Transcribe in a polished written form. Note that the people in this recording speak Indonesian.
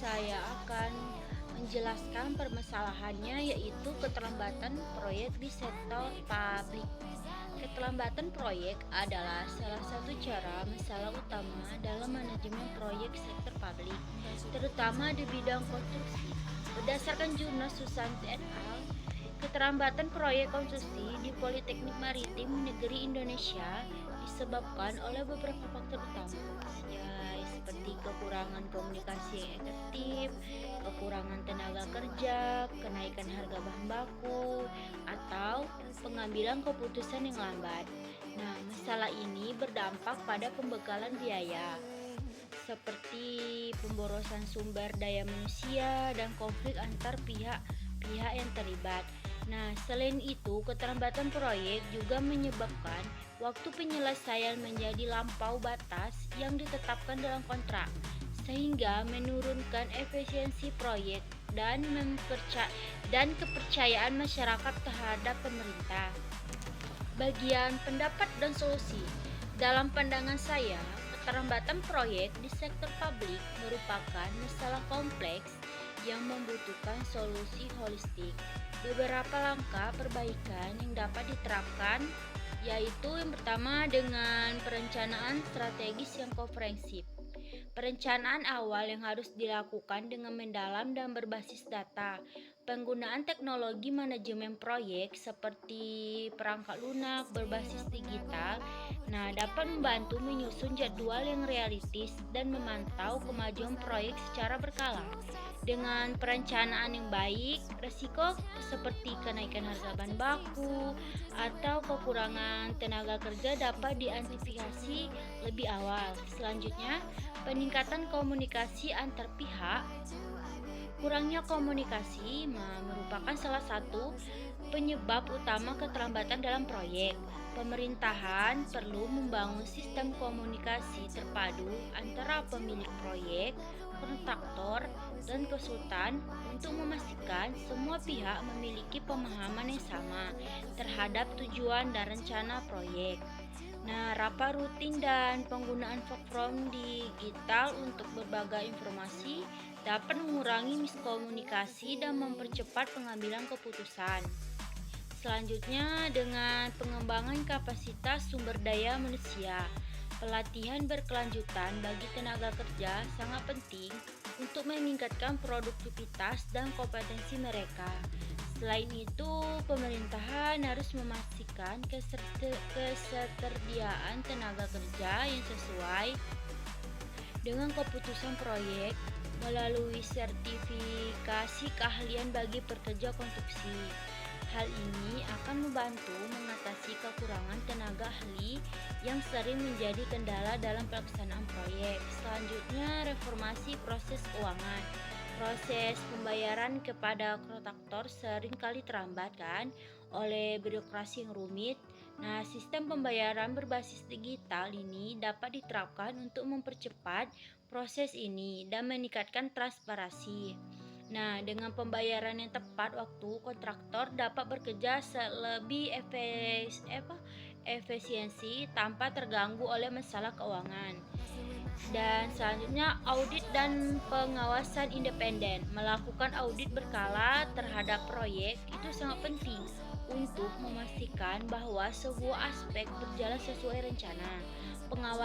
saya akan menjelaskan permasalahannya, yaitu keterlambatan proyek di sektor publik. Keterlambatan proyek adalah salah satu masalah utama dalam manajemen proyek sektor publik, terutama di bidang konstruksi. Berdasarkan jurnal Susanti et al., keterlambatan proyek konstruksi di Politeknik Maritim Negeri Indonesia disebabkan oleh beberapa faktor utama, seperti kekurangan komunikasi yang efektif, kekurangan tenaga kerja, kenaikan harga bahan baku, atau pengambilan keputusan yang lambat. Nah, masalah ini berdampak pada pembekalan biaya, seperti pemborosan sumber daya manusia dan konflik antar pihak-pihak yang terlibat. Nah, selain itu, keterlambatan proyek juga menyebabkan waktu penyelesaian menjadi lampau batas yang ditetapkan dalam kontrak, sehingga menurunkan efisiensi proyek dan kepercayaan masyarakat terhadap pemerintah. Bagian pendapat dan solusi. Dalam pandangan saya, keterlambatan proyek di sektor publik merupakan masalah kompleks yang membutuhkan solusi holistik. Beberapa langkah perbaikan yang dapat diterapkan yaitu yang pertama dengan perencanaan strategis yang komprehensif. Perencanaan awal yang harus dilakukan dengan mendalam dan berbasis data. Penggunaan teknologi manajemen proyek seperti perangkat lunak berbasis digital dapat membantu menyusun jadwal yang realistis dan memantau kemajuan proyek secara berkala. Dengan perencanaan yang baik, risiko seperti kenaikan harga bahan baku atau kekurangan tenaga kerja dapat diantisipasi lebih awal. Selanjutnya, peningkatan komunikasi antar pihak. Kurangnya komunikasi merupakan salah satu penyebab utama keterlambatan dalam proyek. Pemerintahan perlu membangun sistem komunikasi terpadu antara pemilik proyek, kontraktor, dan konsultan untuk memastikan semua pihak memiliki pemahaman yang sama terhadap tujuan dan rencana proyek. Rapat rutin dan penggunaan platform digital untuk berbagai informasi dapat mengurangi miskomunikasi dan mempercepat pengambilan keputusan. Selanjutnya, dengan pengembangan kapasitas sumber daya manusia, pelatihan berkelanjutan bagi tenaga kerja sangat penting untuk meningkatkan produktivitas dan kompetensi mereka. Selain itu, pemerintahan harus memastikan ketersediaan tenaga kerja yang sesuai dengan keputusan proyek melalui sertifikasi keahlian bagi pekerja konstruksi. Hal ini akan membantu mengatasi kekurangan tenaga ahli yang sering menjadi kendala dalam pelaksanaan proyek. Selanjutnya, reformasi proses keuangan. Proses pembayaran kepada kontraktor sering kali terhambat oleh birokrasi yang rumit. Sistem pembayaran berbasis digital ini dapat diterapkan untuk mempercepat proses ini dan meningkatkan transparansi. Dengan pembayaran yang tepat waktu, kontraktor dapat bekerja lebih efisiensi tanpa terganggu oleh masalah keuangan. Dan selanjutnya, audit dan pengawasan independen. Melakukan audit berkala terhadap proyek itu sangat penting untuk memastikan bahwa sebuah aspek berjalan sesuai rencana. Pengawasan